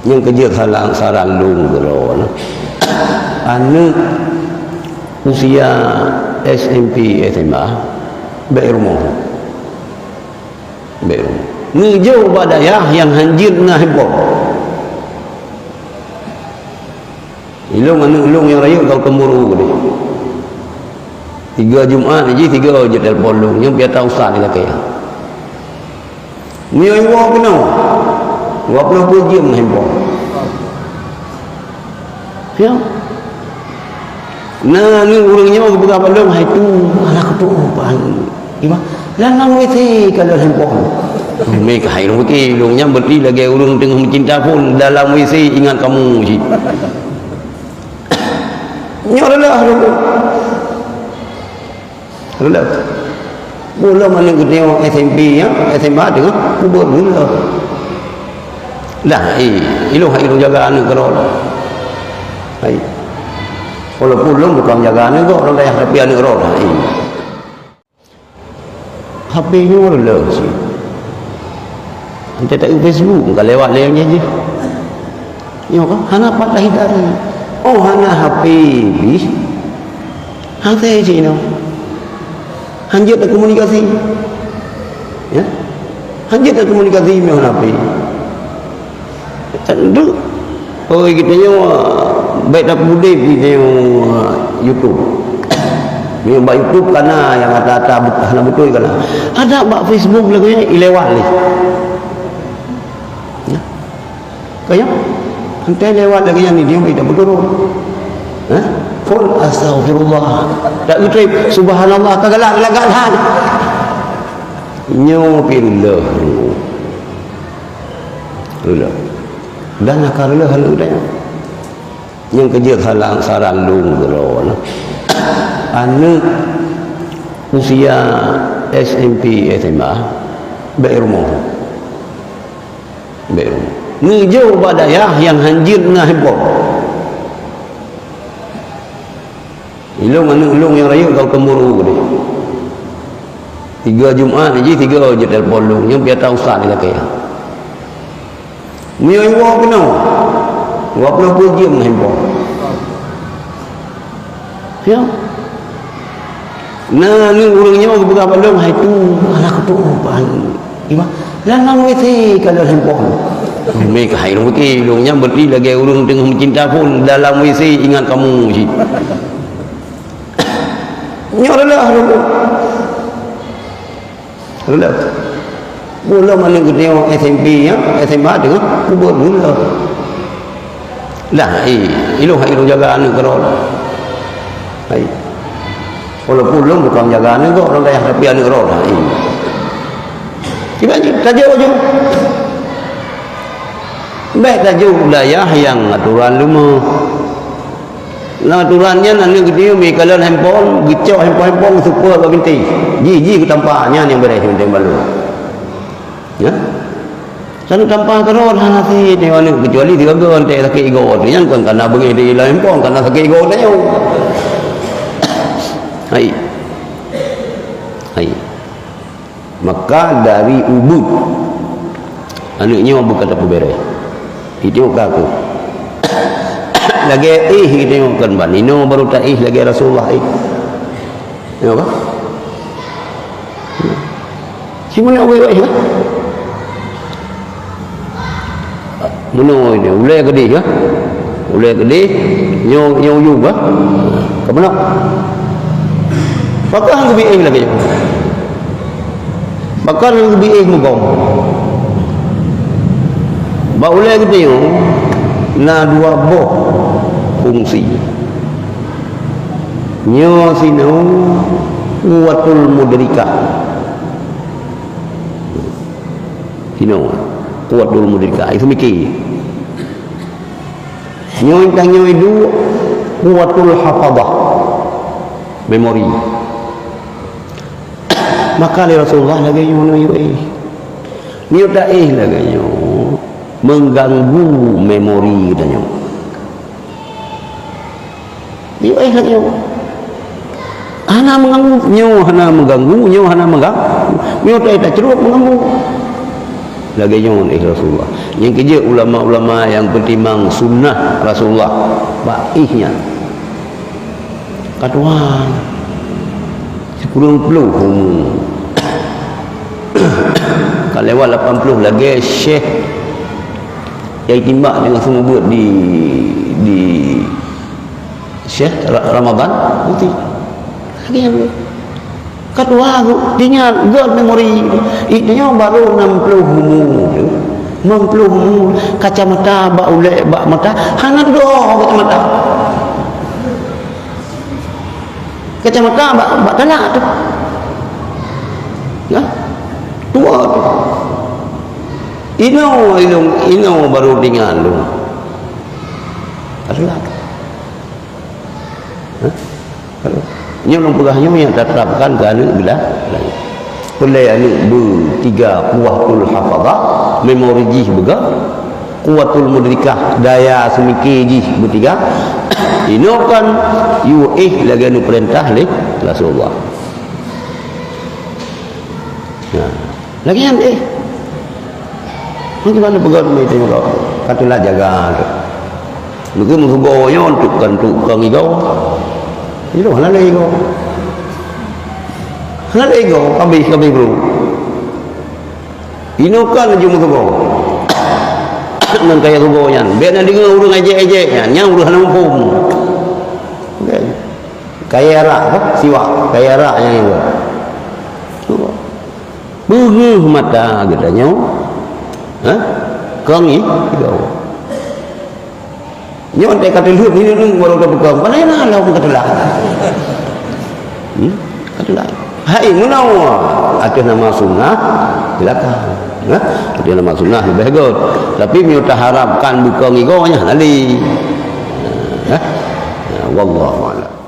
yang kerja halang sarang lung geron anak usia SMP SMA berumur ngejauh badayah yang hanjir ngah heboh ilung anak ilung yang raya kau kemuru ni 3 Jumaat je 3 je telefon lung yang biasa usah ni kaya ni yang buat kena buat pernah berjam heboh ya nah ni orangnya berapa lung hai tu alah ketupan gimana lanang witi kalau heboh mereka hai lung witi lungnya berarti lagi orang tengah mencinta pun dalam WC ingat kamu je nyoralah Relah. Mula mana kita tengok SMP ya, SMA tengok kubur mula. Lah, ilu jaga anak kerana. Hai. Walaupun belum bukan jaga anak kok orang dah tapi anak kerana. HP ni mula sih. Ante tak Facebook, enggak lewat je. Yo kan, hana patah hidari. Oh, hana HP bis. Hang saya je no. Hanjit dan komunikasi ya hanjit dan komunikasi memang apa itu oh kita baik tak boleh di YouTube memang buat YouTube karena yang kata betul karena ada buat Facebook lagunya ilewat ni ya kaya nanti lewat lagi yang ni dia baik tak betul Qul astaghfirullah tak ucap subhanallah kagalak-galak nyopillah ulah dan akarlah halu dah yang kerja halang sarang lung geron anak usia SMP SMA berumur ngejauh badayah yang hanjir ngah heboh ilung anak ilung yang raya kau kemuru ni 3 Jumaat je 3 je telefon lung yang biasa usah ni kaya ni yang buat kena buat pernah berjam heboh ya nah ni orangnya berapa lung hai tu alah ketupan gimana lanang witi kalau heboh mereka hai lung witi lungnya berarti lagi orang tengah mencinta pun dalam WC ingat kamu je nyoralah Relah. Mula mana kita tengok SMP ya, SMA tengok kubur mula. Lah, ilung jaga anak kerana. Hai. Walaupun belum bukan jaga anak kok orang dah tapi anak kerana. Kita tajuk je. Baik tajuk wilayah yang aturan lama. Nah aturannya nanti kita kalau handphone, gicau handphone super apa binti. Ji ke tampaknya yang beres binti baru. Ya. Satu tampang terus nanti ni orang kecuali dia kan tak sakit ego dia kan karena begini di handphone karena sakit ego dia. Hai. Maka dari Ubud anaknya berkata beres. Itu aku. Lagi kita tengokkan Banino baru tak lagi Rasulullah tengok kan si mana awak ya mana ini ulai gede ya ulai gede nyo juga ke mana bakal hang lebih lagi bakal lebih mugong ba ulai gede yo na dua boh fungsi nyo sino kuatul mudrikah sino kuatul mudrikah itu mikir nyo itu kuatul hafadah memori maka Rasulullah lagi nyo tak lagi nyo mengganggu memori katanya. Dia lagi hana mengganggu, hana mengganggu, hana mengganggu. Dia tak ceruk mengganggu. lagi nyon Rasulullah. Yang kerja ulama-ulama yang bertimbang sunnah Rasulullah baiknya katuan 10 kalau lewat 80 lagi syekh yang timbak dengan semua buat di syekh Ramadan nanti lagi yang kedua dia god memori itu baru 60 kacamata bak ulek bak mata hana doh kacamata bak talak tu ya tua tu ino baru tinggal lu adalah ini orang pegahnya yang terapkan ke anu bila pelai anu bertiga kuatul hafazah memori jih bega kuatul mudrikah daya semikir jih bertiga ini kan lagi anu perintah leh Rasulullah nah lagi yang macam mana pegang ni tengok katalah jaga tu mungkin menggonya untuk kang igau itu halal ego kami bro inokan aja musuh nan kaya rugo yan biar nanti urung aje nyang urung nampung kaya rak siwa kaya rak yang itu buguh mata gedanya kang igau nyon teh kata lihat ini baru dah pegang mana lah kata lah kata lah hai menau atas nama sunnah silakan atas nama sunnah lebih bagus tapi miuta harapkan buka ngigonya nanti wallahu a'lam.